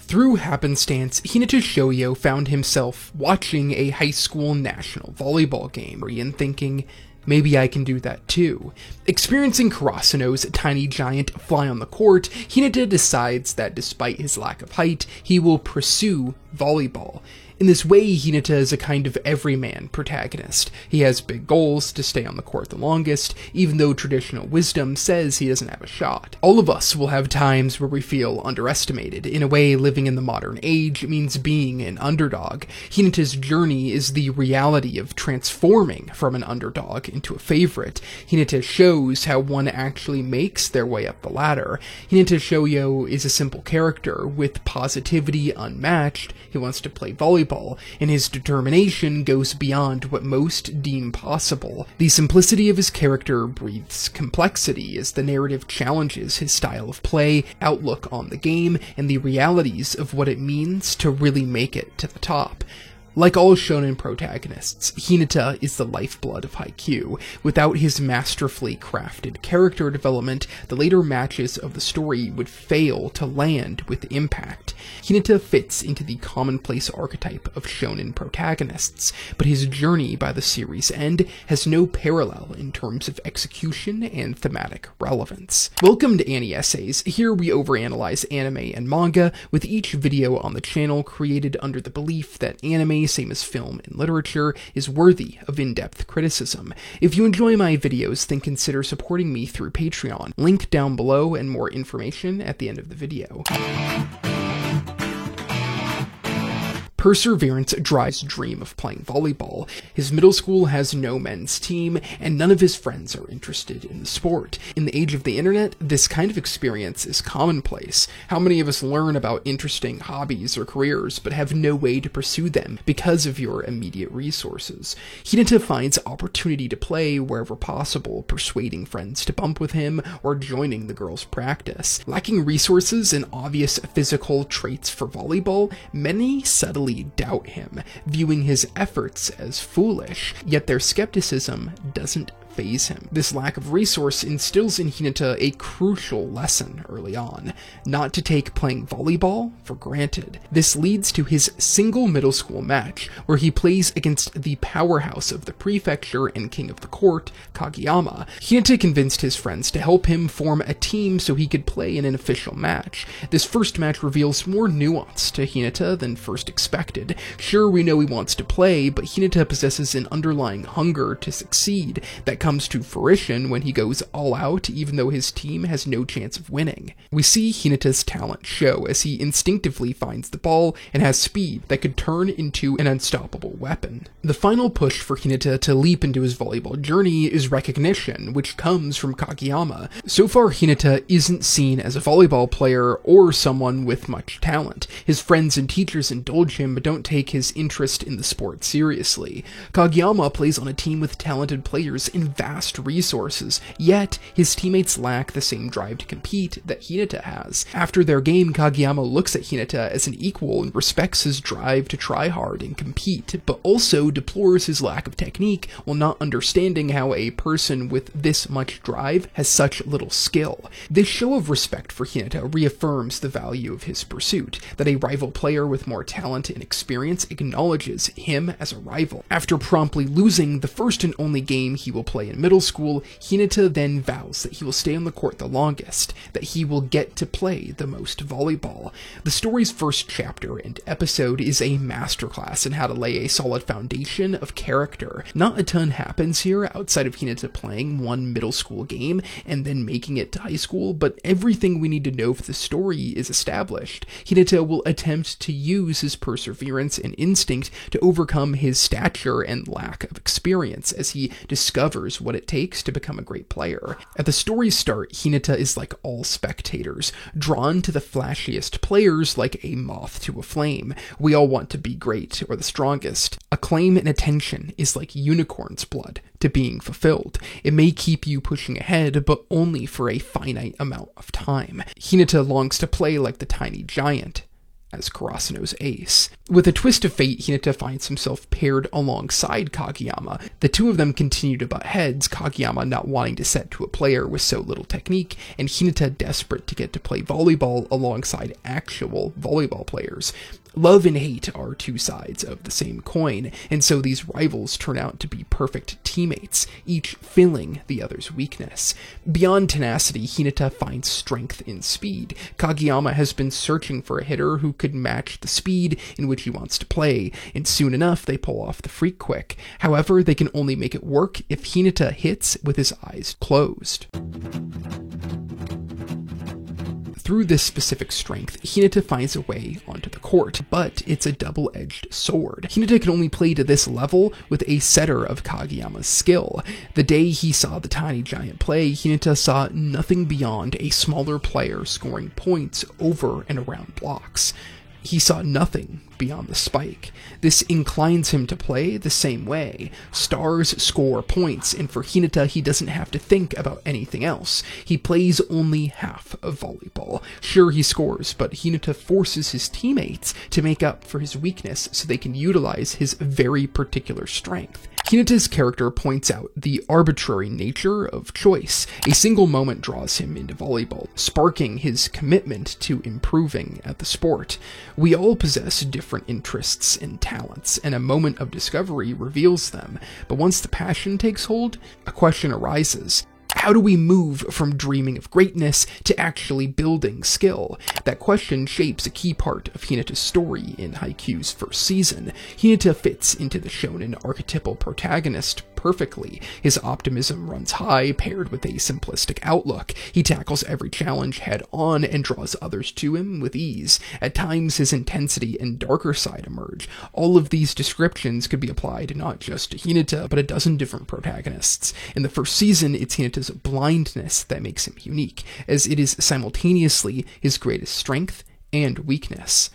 Through happenstance, Hinata Shoyo found himself watching a high school national volleyball game and thinking, maybe I can do that too. Experiencing Karasuno's tiny giant fly on the court, Hinata decides that despite his lack of height, he will pursue volleyball. In this way, Hinata is a kind of everyman protagonist. He has big goals to stay on the court the longest, even though traditional wisdom says he doesn't have a shot. All of us will have times where we feel underestimated. In a way, living in the modern age means being an underdog. Hinata's journey is the reality of transforming from an underdog into a favorite. Hinata shows how one actually makes their way up the ladder. Hinata Shoyo is a simple character with positivity unmatched. He wants to play volleyball, and his determination goes beyond what most deem possible. The simplicity of his character breathes complexity as the narrative challenges his style of play, outlook on the game, and the realities of what it means to really make it to the top. Like all shonen protagonists, Hinata is the lifeblood of Haikyuu. Without his masterfully crafted character development, the later matches of the story would fail to land with impact. Hinata fits into the commonplace archetype of shonen protagonists, but his journey by the series' end has no parallel in terms of execution and thematic relevance. Welcome to Annie Essays. Here we overanalyze anime and manga, with each video on the channel created under the belief that anime, same as film and literature, is worthy of in-depth criticism. If you enjoy my videos, then consider supporting me through Patreon. Link down below and more information at the end of the video. Perseverance drives dream of playing volleyball. His middle school has no men's team, and none of his friends are interested in the sport. In the age of the internet, this kind of experience is commonplace. How many of us learn about interesting hobbies or careers, but have no way to pursue them because of your immediate resources? Hinata finds opportunity to play wherever possible, persuading friends to bump with him or joining the girls' practice. Lacking resources and obvious physical traits for volleyball, many subtly doubt him, viewing his efforts as foolish, yet their skepticism doesn't faze him. This lack of resource instills in Hinata a crucial lesson early on, not to take playing volleyball for granted. This leads to his single middle school match, where he plays against the powerhouse of the prefecture and king of the court, Kageyama. Hinata convinced his friends to help him form a team so he could play in an official match. This first match reveals more nuance to Hinata than first expected. Sure, we know he wants to play, but Hinata possesses an underlying hunger to succeed that comes to fruition when he goes all out, even though his team has no chance of winning. We see Hinata's talent show as he instinctively finds the ball and has speed that could turn into an unstoppable weapon. The final push for Hinata to leap into his volleyball journey is recognition, which comes from Kageyama. So far, Hinata isn't seen as a volleyball player or someone with much talent. His friends and teachers indulge him but don't take his interest in the sport seriously. Kageyama plays on a team with talented players and vast resources, yet his teammates lack the same drive to compete that Hinata has. After their game, Kageyama looks at Hinata as an equal and respects his drive to try hard and compete, but also deplores his lack of technique while not understanding how a person with this much drive has such little skill. This show of respect for Hinata reaffirms the value of his pursuit, that a rival player with more talent and experience acknowledges him as a rival. After promptly losing the first and only game he will play in middle school, Hinata then vows that he will stay on the court the longest, that he will get to play the most volleyball. The story's first chapter and episode is a masterclass in how to lay a solid foundation of character. Not a ton happens here outside of Hinata playing one middle school game and then making it to high school, but everything we need to know for the story is established. Hinata will attempt to use his perseverance and instinct to overcome his stature and lack of experience as he discovers what it takes to become a great player. At the story's start, Hinata is like all spectators, drawn to the flashiest players like a moth to a flame. We all want to be great or the strongest. Acclaim and attention is like unicorn's blood to being fulfilled. It may keep you pushing ahead, but only for a finite amount of time. Hinata longs to play like the tiny giant, as Karasuno's ace. With a twist of fate, Hinata finds himself paired alongside Kageyama. The two of them continue to butt heads, Kageyama not wanting to set to a player with so little technique, and Hinata desperate to get to play volleyball alongside actual volleyball players. Love and hate are two sides of the same coin, and so these rivals turn out to be perfect teammates, each filling the other's weakness. Beyond tenacity, Hinata finds strength in speed. Kageyama has been searching for a hitter who could match the speed in which he wants to play, and soon enough they pull off the freak quick. However, they can only make it work if Hinata hits with his eyes closed. Through this specific strength, Hinata finds a way onto the court, but it's a double-edged sword. Hinata can only play to this level with a setter of Kageyama's skill. The day he saw the tiny giant play, Hinata saw nothing beyond a smaller player scoring points over and around blocks. He saw nothing beyond the spike. This inclines him to play the same way. Stars score points, and for Hinata, he doesn't have to think about anything else. He plays only half of volleyball. Sure, he scores, but Hinata forces his teammates to make up for his weakness so they can utilize his very particular strength. Hinata's character points out the arbitrary nature of choice. A single moment draws him into volleyball, sparking his commitment to improving at the sport. We all possess different interests and talents, and a moment of discovery reveals them. But once the passion takes hold, a question arises. How do we move from dreaming of greatness to actually building skill? That question shapes a key part of Hinata's story in Haikyuu's first season. Hinata fits into the shonen archetypal protagonist perfectly. His optimism runs high, paired with a simplistic outlook. He tackles every challenge head on and draws others to him with ease. At times, his intensity and darker side emerge. All of these descriptions could be applied not just to Hinata, but a dozen different protagonists. In the first season, it's Hinata's blindness that makes him unique, as it is simultaneously his greatest strength and weakness.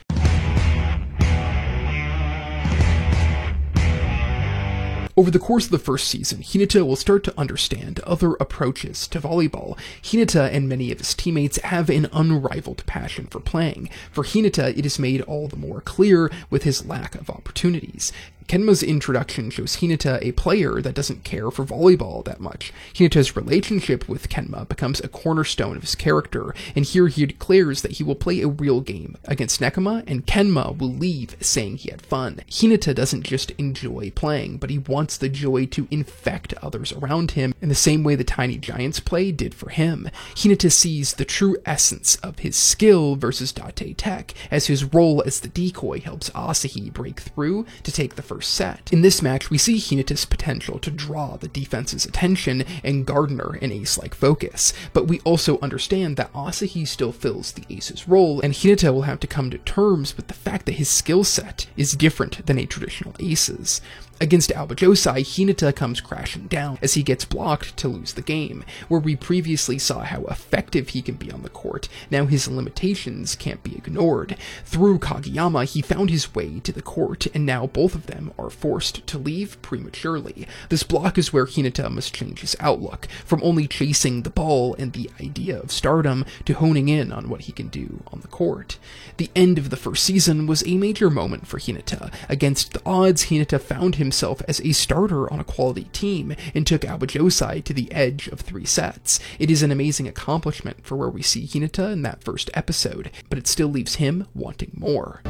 Over the course of the first season, Hinata will start to understand other approaches to volleyball. Hinata and many of his teammates have an unrivaled passion for playing. For Hinata, it is made all the more clear with his lack of opportunities. Kenma's introduction shows Hinata a player that doesn't care for volleyball that much. Hinata's relationship with Kenma becomes a cornerstone of his character, and here he declares that he will play a real game against Nekoma, and Kenma will leave saying he had fun. Hinata doesn't just enjoy playing, but he wants the joy to infect others around him in the same way the Tiny Giant's play did for him. Hinata sees the true essence of his skill versus Date Tech, as his role as the decoy helps Asahi break through to take the first set. In this match, we see Hinata's potential to draw the defense's attention and garner an ace-like focus, but we also understand that Asahi still fills the ace's role, and Hinata will have to come to terms with the fact that his skill set is different than a traditional ace's. Against Aoba Josai, Hinata comes crashing down as he gets blocked to lose the game. Where we previously saw how effective he can be on the court, now his limitations can't be ignored. Through Kageyama, he found his way to the court, and now both of them are forced to leave prematurely. This block is where Hinata must change his outlook, from only chasing the ball and the idea of stardom to honing in on what he can do on the court. The end of the first season was a major moment for Hinata. Against the odds, Hinata found himself as a starter on a quality team and took Aoba Josai to the edge of 3 sets. It is an amazing accomplishment for where we see Hinata in that first episode, but it still leaves him wanting more.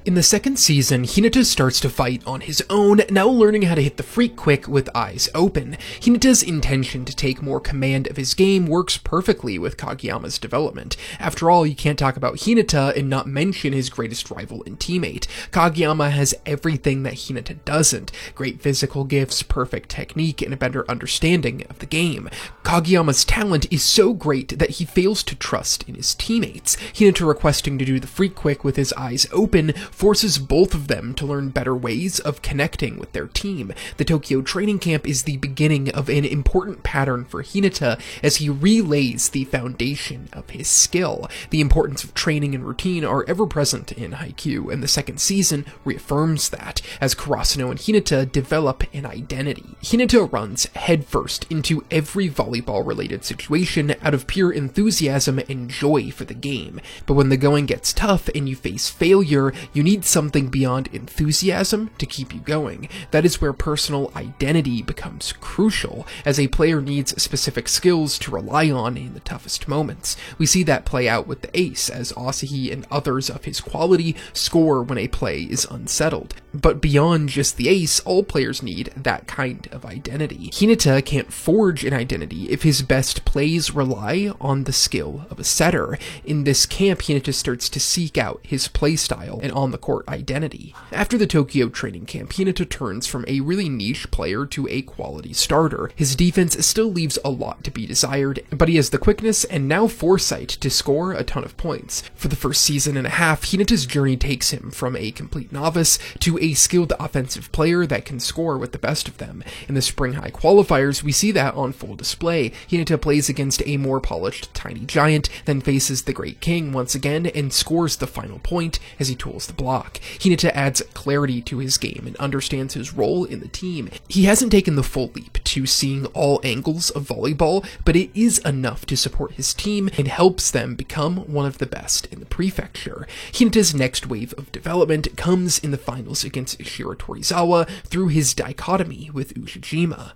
In the second season, Hinata starts to fight on his own, now learning how to hit the freak quick with eyes open. Hinata's intention to take more command of his game works perfectly with Kageyama's development. After all, you can't talk about Hinata and not mention his greatest rival and teammate. Kageyama has everything that Hinata doesn't: great physical gifts, perfect technique, and a better understanding of the game. Kageyama's talent is so great that he fails to trust in his teammates. Hinata requesting to do the freak quick with his eyes open forces both of them to learn better ways of connecting with their team. The Tokyo training camp is the beginning of an important pattern for Hinata as he relays the foundation of his skill. The importance of training and routine are ever present in Haikyuu, and the second season reaffirms that, as Karasuno and Hinata develop an identity. Hinata runs headfirst into every volleyball-related situation out of pure enthusiasm and joy for the game, but when the going gets tough and you face failure, you need something beyond enthusiasm to keep you going. That is where personal identity becomes crucial, as a player needs specific skills to rely on in the toughest moments. We see that play out with the ace, as Asahi and others of his quality score when a play is unsettled. But beyond just the ace, all players need that kind of identity. Hinata can't forge an identity if his best plays rely on the skill of a setter. In this camp, Hinata starts to seek out his playstyle and on-the-court identity. After the Tokyo training camp, Hinata turns from a really niche player to a quality starter. His defense still leaves a lot to be desired, but he has the quickness and now foresight to score a ton of points. For the first season and a half, Hinata's journey takes him from a complete novice to a skilled offensive player that can score with the best of them. In the Spring High qualifiers, we see that on full display. Hinata plays against a more polished Tiny Giant, then faces the Great King once again and scores the final point as he tools the block. Hinata adds clarity to his game and understands his role in the team. He hasn't taken the full leap to seeing all angles of volleyball, but it is enough to support his team and helps them become one of the best in the prefecture. Hinata's next wave of development comes in the finals against Ishiro Torizawa through his dichotomy with Ushijima.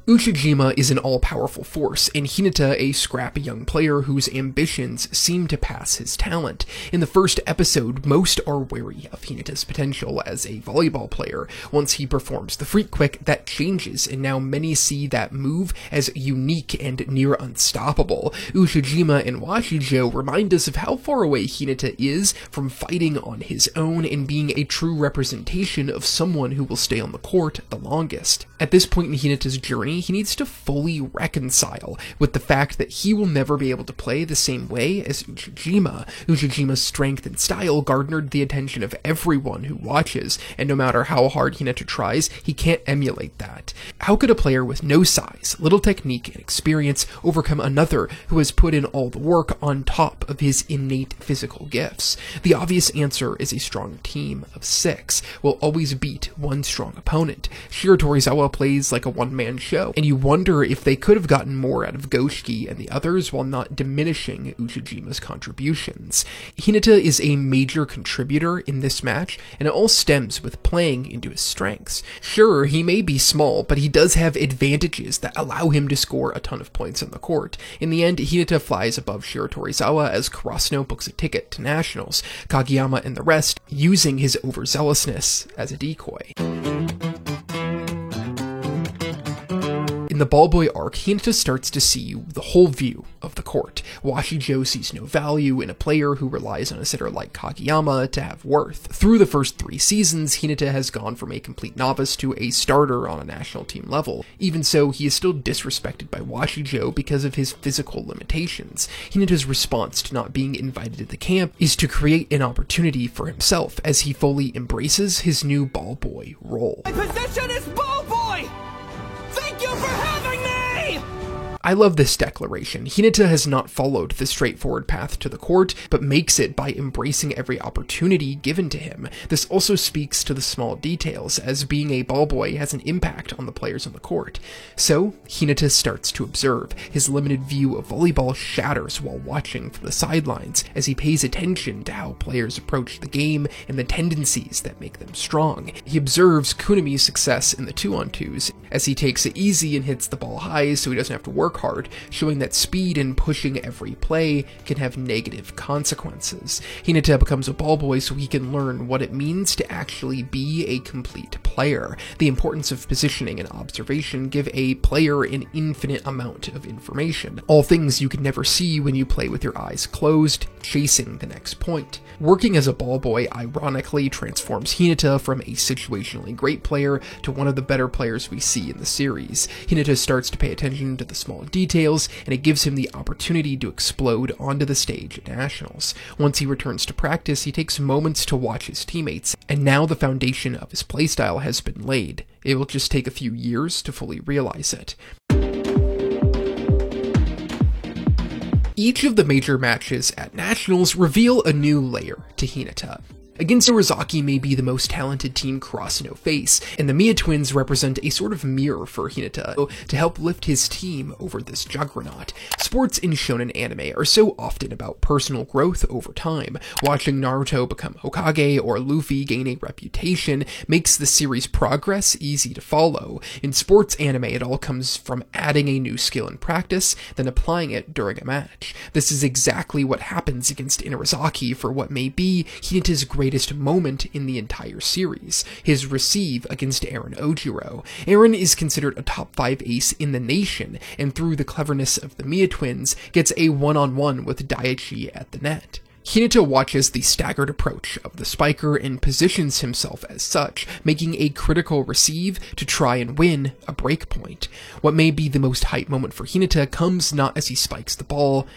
Ushijima is an all-powerful force, and Hinata a scrappy young player whose ambitions seem to pass his talent. In the first episode, most are wary of Hinata's potential as a volleyball player. Once he performs the freak quick, that changes, and now many see that move as unique and near unstoppable. Ushijima and Washijo remind us of how far away Hinata is from fighting on his own and being a true representation of someone who will stay on the court the longest. At this point in Hinata's journey, he needs to fully reconcile with the fact that he will never be able to play the same way as Ushijima. Ushijima's strength and style garnered the attention of everyone who watches, and no matter how hard Hinata tries, he can't emulate that. How could a player with no size, little technique, and experience overcome another who has put in all the work on top of his innate physical gifts? The obvious answer is a strong team of 6 will always beat one strong opponent. Shiro Torizawa plays like a one-man show, and you wonder if they could have gotten more out of Goshiki and the others while not diminishing Ushijima's contributions. Hinata is a major contributor in this match, and it all stems with playing into his strengths. Sure, he may be small, but he does have advantages that allow him to score a ton of points on the court. In the end, Hinata flies above Shiro Torizawa as Karasuno books a ticket to nationals, Kageyama and the rest using his overzealousness as a decoy. In the Ballboy arc, Hinata starts to see the whole view of the court. Washijo sees no value in a player who relies on a sitter like Kageyama to have worth. Through the first 3 seasons, Hinata has gone from a complete novice to a starter on a national team level. Even so, he is still disrespected by Washijo because of his physical limitations. Hinata's response to not being invited to the camp is to create an opportunity for himself as he fully embraces his new Ballboy role. My position is Ballboy! Thank you for having me! I love this declaration. Hinata has not followed the straightforward path to the court, but makes it by embracing every opportunity given to him. This also speaks to the small details, as being a ballboy has an impact on the players on the court. So, Hinata starts to observe. His limited view of volleyball shatters while watching from the sidelines, as he pays attention to how players approach the game and the tendencies that make them strong. He observes Kunami's success in the 2-on-2s, as he takes it easy and hits the ball high so he doesn't have to work hard, showing that speed and pushing every play can have negative consequences. Hinata becomes a ballboy so he can learn what it means to actually be a complete player. The importance of positioning and observation give a player an infinite amount of information, all things you can never see when you play with your eyes closed, chasing the next point. Working as a ball boy ironically transforms Hinata from a situationally great player to one of the better players we see in the series. Hinata starts to pay attention to the small details, and it gives him the opportunity to explode onto the stage at Nationals. Once he returns to practice, he takes moments to watch his teammates, and now the foundation of his playstyle has been laid. It will just take a few years to fully realize it. Each of the major matches at Nationals reveal a new layer to Hinata. Against Irizaki may be the most talented team Kurasuno face, and the Mia twins represent a sort of mirror for Hinata to help lift his team over this juggernaut. Sports in shonen anime are so often about personal growth over time. Watching Naruto become Hokage or Luffy gain a reputation makes the series' progress easy to follow. In sports anime, it all comes from adding a new skill in practice, then applying it during a match. This is exactly what happens against Irizaki for what may be Hinata's greatest moment in the entire series, his receive against Eren Ojiro. Eren is considered a top 5 ace in the nation, and through the cleverness of the Mia twins, gets a one-on-one with Daichi at the net. Hinata watches the staggered approach of the spiker and positions himself as such, making a critical receive to try and win a breakpoint. What may be the most hype moment for Hinata comes not as he spikes the ball,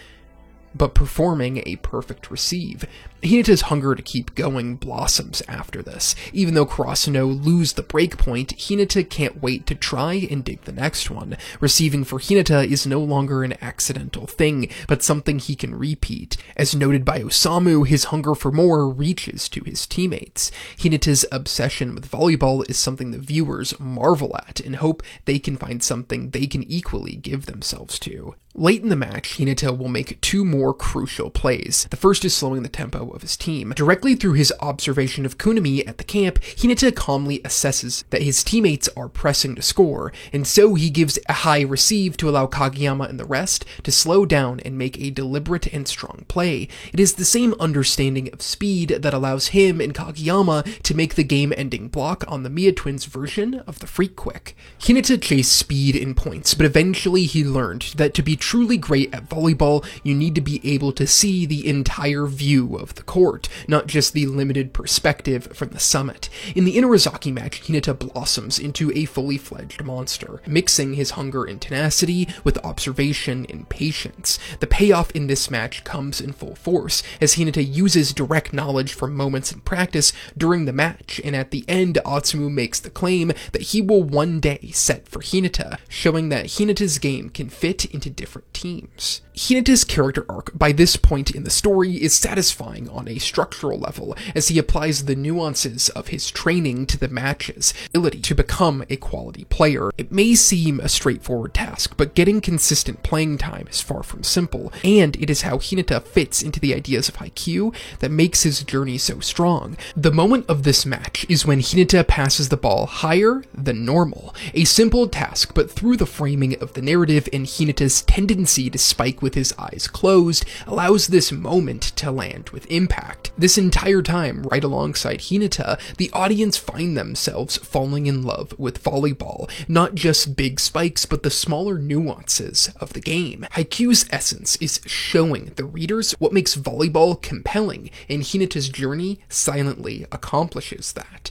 but performing a perfect receive. Hinata's hunger to keep going blossoms after this. Even though Kurasuno lose the breakpoint, Hinata can't wait to try and dig the next one. Receiving for Hinata is no longer an accidental thing, but something he can repeat. As noted by Osamu, his hunger for more reaches to his teammates. Hinata's obsession with volleyball is something the viewers marvel at and hope they can find something they can equally give themselves to. Late in the match, Hinata will make 2 more crucial plays. The first is slowing the tempo of his team. Directly through his observation of Kunimi at the camp, Hinata calmly assesses that his teammates are pressing to score, and so he gives a high receive to allow Kageyama and the rest to slow down and make a deliberate and strong play. It is the same understanding of speed that allows him and Kageyama to make the game-ending block on the Mia twins version of the Freak Quick. Hinata chased speed in points, but eventually he learned that to be truly great at volleyball, you need to be able to see the entire view of the court, not just the limited perspective from the summit. In the Irizaki match, Hinata blossoms into a fully fledged monster, mixing his hunger and tenacity with observation and patience. The payoff in this match comes in full force, as Hinata uses direct knowledge from moments in practice during the match, and at the end, Atsumu makes the claim that he will one day set for Hinata, showing that Hinata's game can fit into different teams. Hinata's character arc by this point in the story is satisfying on a structural level, as he applies the nuances of his training to the match's ability to become a quality player. It may seem a straightforward task, but getting consistent playing time is far from simple, and it is how Hinata fits into the ideas of Haikyuu that makes his journey so strong. The moment of this match is when Hinata passes the ball higher than normal. A simple task, but through the framing of the narrative and Hinata's tendency to spike with his eyes closed, allows this moment to land with impact. This entire time, right alongside Hinata, the audience find themselves falling in love with volleyball, not just big spikes, but the smaller nuances of the game. Haikyuu's essence is showing the readers what makes volleyball compelling, and Hinata's journey silently accomplishes that.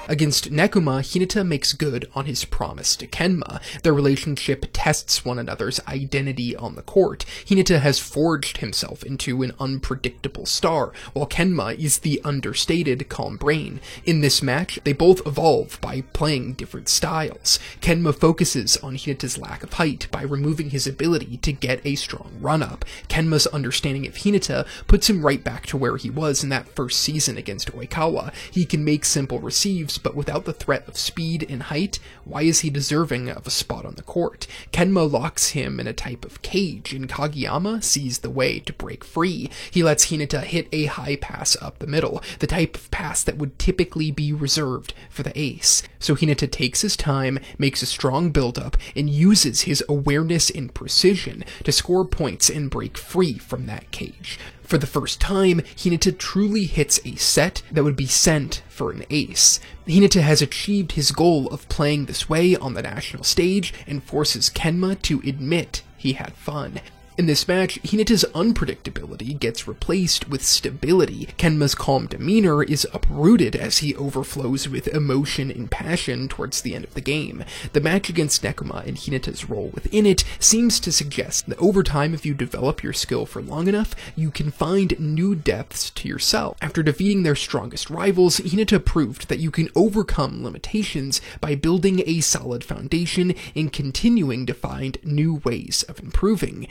Against Nekoma, Hinata makes good on his promise to Kenma. Their relationship tests one another's identity on the court. Hinata has forged himself into an unpredictable star, while Kenma is the understated calm brain. In this match, they both evolve by playing different styles. Kenma focuses on Hinata's lack of height by removing his ability to get a strong run-up. Kenma's understanding of Hinata puts him right back to where he was in that first season against Oikawa. He can make simple receives, but without the threat of speed and height, why is he deserving of a spot on the court? Kenma locks him in a type of cage, and Kageyama sees the way to break free. He lets Hinata hit a high pass up the middle, the type of pass that would typically be reserved for the ace. So Hinata takes his time, makes a strong build-up, and uses his awareness and precision to score points and break free from that cage. For the first time, Hinata truly hits a set that would be sent for an ace. Hinata has achieved his goal of playing this way on the national stage and forces Kenma to admit he had fun. In this match, Hinata's unpredictability gets replaced with stability. Kenma's calm demeanor is uprooted as he overflows with emotion and passion towards the end of the game. The match against Nekoma and Hinata's role within it seems to suggest that over time, if you develop your skill for long enough, you can find new depths to yourself. After defeating their strongest rivals, Hinata proved that you can overcome limitations by building a solid foundation and continuing to find new ways of improving.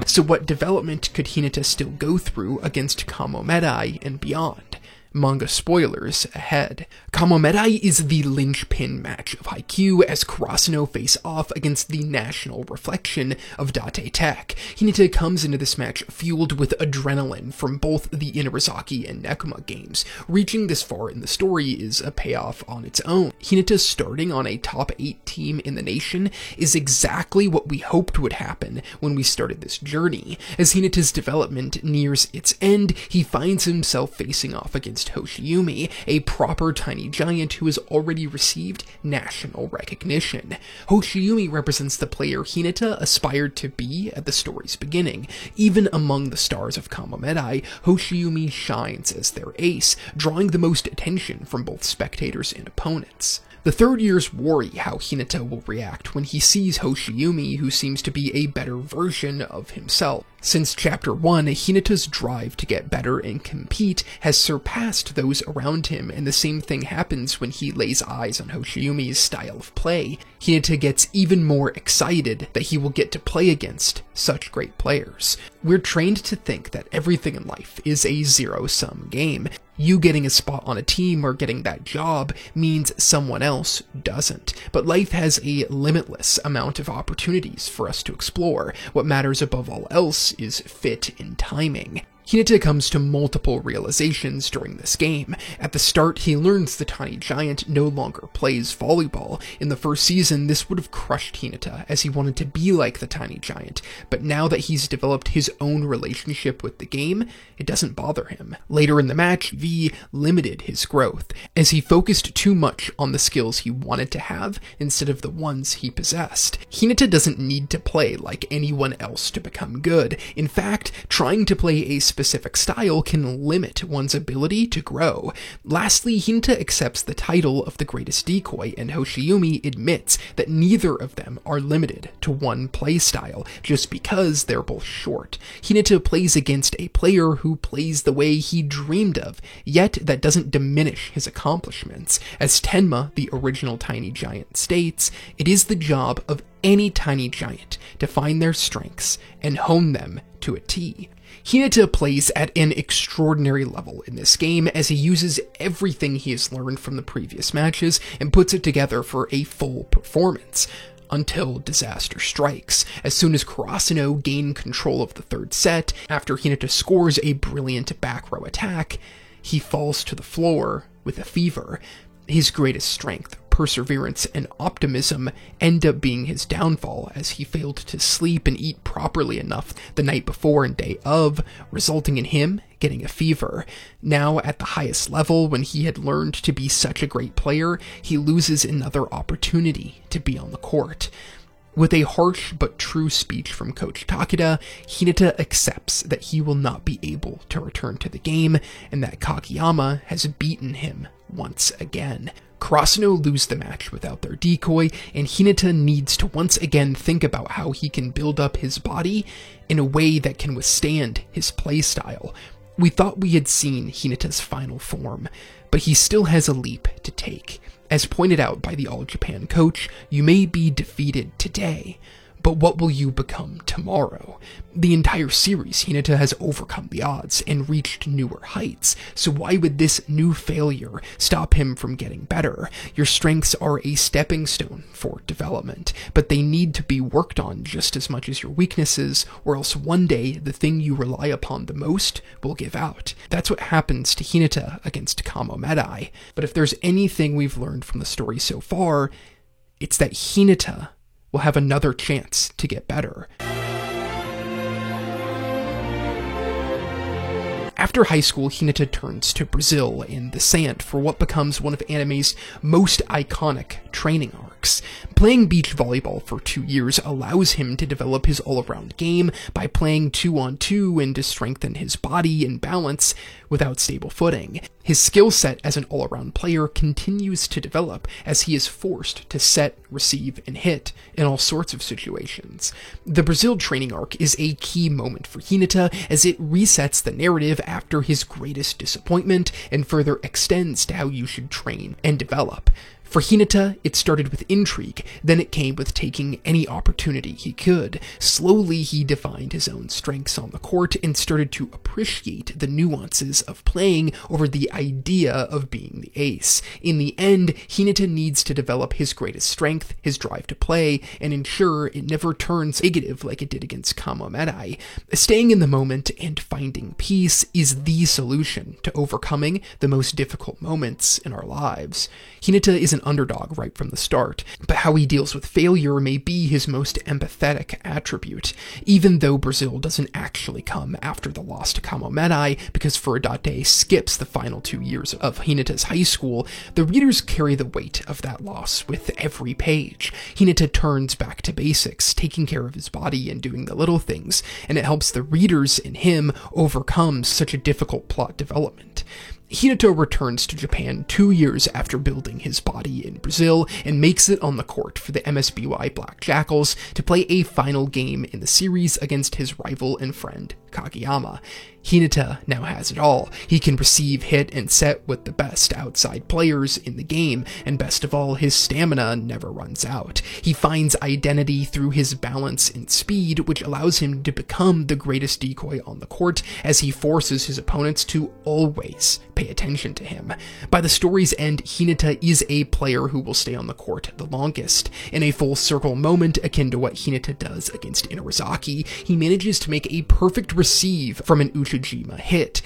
So what development could Hinata still go through against Kamo Medai and beyond? Manga spoilers ahead. Kamo Medai is the linchpin match of Haikyuu as Karasuno face off against the national reflection of Date Tech. Hinata comes into this match fueled with adrenaline from both the Inarizaki and Nekoma games. Reaching this far in the story is a payoff on its own. Hinata starting on a top 8 team in the nation is exactly what we hoped would happen when we started this journey. As Hinata's development nears its end, he finds himself facing off against Hoshiyumi, a proper tiny giant who has already received national recognition. Hoshiyumi represents the player Hinata aspired to be at the story's beginning. Even among the stars of Kamo Medai, Hoshiyumi shines as their ace, drawing the most attention from both spectators and opponents. The third years worry how Hinata will react when he sees Hoshiyumi, who seems to be a better version of himself. Since Chapter 1, Hinata's drive to get better and compete has surpassed those around him, and the same thing happens when he lays eyes on Hoshiyumi's style of play. Hinata gets even more excited that he will get to play against such great players. We're trained to think that everything in life is a zero-sum game. You getting a spot on a team or getting that job means someone else doesn't. But life has a limitless amount of opportunities for us to explore. What matters above all else is fit and timing. Hinata comes to multiple realizations during this game. At the start, he learns the tiny giant no longer plays volleyball. In the first season, this would have crushed Hinata, as he wanted to be like the tiny giant, but now that he's developed his own relationship with the game, it doesn't bother him. Later in the match, V limited his growth, as he focused too much on the skills he wanted to have instead of the ones he possessed. Hinata doesn't need to play like anyone else to become good. In fact, trying to play a specific style can limit one's ability to grow. Lastly, Hinata accepts the title of the greatest decoy, and Hoshiyumi admits that neither of them are limited to one playstyle, just because they're both short. Hinata plays against a player who plays the way he dreamed of, yet that doesn't diminish his accomplishments. As Tenma, the original Tiny Giant, states, it is the job of any tiny giant to find their strengths and hone them to a T. Hinata plays at an extraordinary level in this game as he uses everything he has learned from the previous matches and puts it together for a full performance. Until disaster strikes. As soon as Karasuno gain control of the third set, after Hinata scores a brilliant back row attack, he falls to the floor with a fever. His greatest strength, perseverance, and optimism end up being his downfall, as he failed to sleep and eat properly enough the night before and day of, resulting in him getting a fever. Now, at the highest level, when he had learned to be such a great player, he loses another opportunity to be on the court. With a harsh but true speech from Coach Takeda, Hinata accepts that he will not be able to return to the game, and that Kageyama has beaten him once again. Karasuno lose the match without their decoy, and Hinata needs to once again think about how he can build up his body in a way that can withstand his playstyle. We thought we had seen Hinata's final form, but he still has a leap to take. As pointed out by the All Japan coach, you may be defeated today, but what will you become tomorrow? The entire series, Hinata has overcome the odds and reached newer heights, so why would this new failure stop him from getting better? Your strengths are a stepping stone for development, but they need to be worked on just as much as your weaknesses, or else one day the thing you rely upon the most will give out. That's what happens to Hinata against Kamo Medai, but if there's anything we've learned from the story so far, it's that Hinata will have another chance to get better. After high school, Hinata turns to Brazil in the sand for what becomes one of anime's most iconic training arcs. Playing beach volleyball for 2 years allows him to develop his all-around game by playing 2-on-2 and to strengthen his body and balance without stable footing. His skill set as an all-around player continues to develop as he is forced to set, receive, and hit in all sorts of situations. The Brazil training arc is a key moment for Hinata as it resets the narrative after his greatest disappointment and further extends to how you should train and develop. For Hinata, it started with intrigue, then it came with taking any opportunity he could. Slowly, he defined his own strengths on the court and started to appreciate the nuances of playing over the idea of being the ace. In the end, Hinata needs to develop his greatest strength, his drive to play, and ensure it never turns negative like it did against Kamo Medai. Staying in the moment and finding peace is the solution to overcoming the most difficult moments in our lives. Hinata is an underdog right from the start, but how he deals with failure may be his most empathetic attribute, even though Brazil doesn't actually come after the loss to Kamo Medai, because Furudate skips the final 2 years of Hinata's high school. The readers carry the weight of that loss with every page. Hinata turns back to basics, taking care of his body and doing the little things, and it helps the readers and him overcome such a difficult plot development. Hinata returns to Japan 2 years after building his body in Brazil and makes it on the court for the MSBY Black Jackals to play a final game in the series against his rival and friend, Kageyama. Hinata now has it all. He can receive, hit, and set with the best outside players in the game, and best of all, his stamina never runs out. He finds identity through his balance and speed, which allows him to become the greatest decoy on the court as he forces his opponents to always pay attention to him. By the story's end, Hinata is a player who will stay on the court the longest. In a full circle moment akin to what Hinata does against Inarizaki, he manages to make a perfect receive from an Uchijima hit.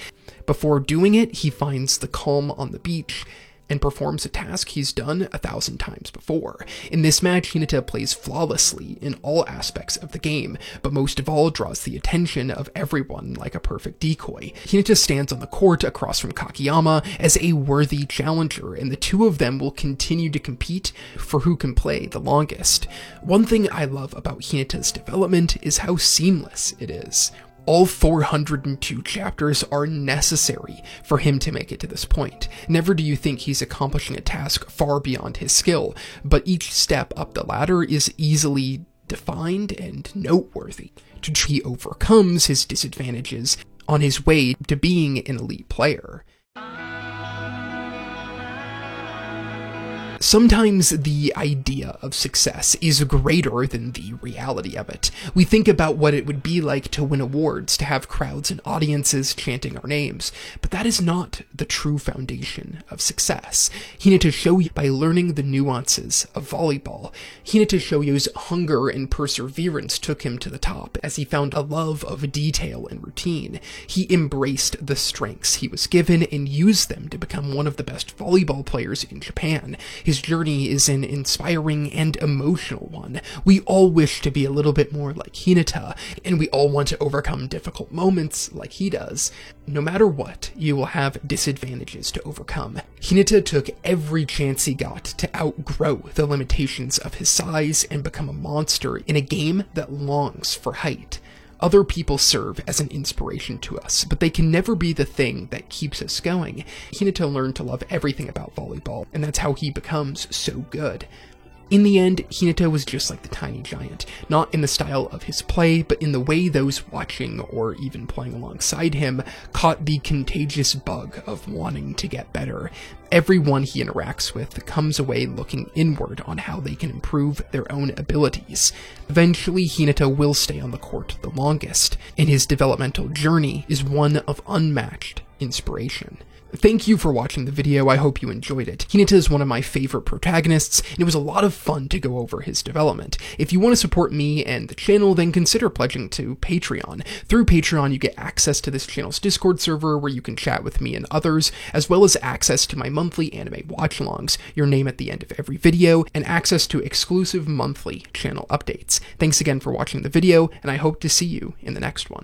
Before doing it, he finds the calm on the beach and performs a task he's done 1,000 times before. In this match, Hinata plays flawlessly in all aspects of the game, but most of all draws the attention of everyone like a perfect decoy. Hinata stands on the court across from Kageyama as a worthy challenger, and the two of them will continue to compete for who can play the longest. One thing I love about Hinata's development is how seamless it is. All 402 chapters are necessary for him to make it to this point. Never do you think he's accomplishing a task far beyond his skill, but each step up the ladder is easily defined and noteworthy. He overcomes his disadvantages on his way to being an elite player. Sometimes the idea of success is greater than the reality of it. We think about what it would be like to win awards, to have crowds and audiences chanting our names, but that is not the true foundation of success. Hinata Shoyo, by learning the nuances of volleyball, Hinata Shoyo's hunger and perseverance took him to the top as he found a love of detail and routine. He embraced the strengths he was given and used them to become one of the best volleyball players in Japan. His journey is an inspiring and emotional one. We all wish to be a little bit more like Hinata, and we all want to overcome difficult moments like he does. No matter what, you will have disadvantages to overcome. Hinata took every chance he got to outgrow the limitations of his size and become a monster in a game that longs for height. Other people serve as an inspiration to us, but they can never be the thing that keeps us going. Hinata learned to love everything about volleyball, and that's how he becomes so good. In the end, Hinata was just like the tiny giant, not in the style of his play, but in the way those watching or even playing alongside him caught the contagious bug of wanting to get better. Everyone he interacts with comes away looking inward on how they can improve their own abilities. Eventually, Hinata will stay on the court the longest, and his developmental journey is one of unmatched inspiration. Thank you for watching the video, I hope you enjoyed it. Hinata is one of my favorite protagonists, and it was a lot of fun to go over his development. If you want to support me and the channel, then consider pledging to Patreon. Through Patreon, you get access to this channel's Discord server where you can chat with me and others, as well as access to my monthly anime watch-alongs, your name at the end of every video, and access to exclusive monthly channel updates. Thanks again for watching the video, and I hope to see you in the next one.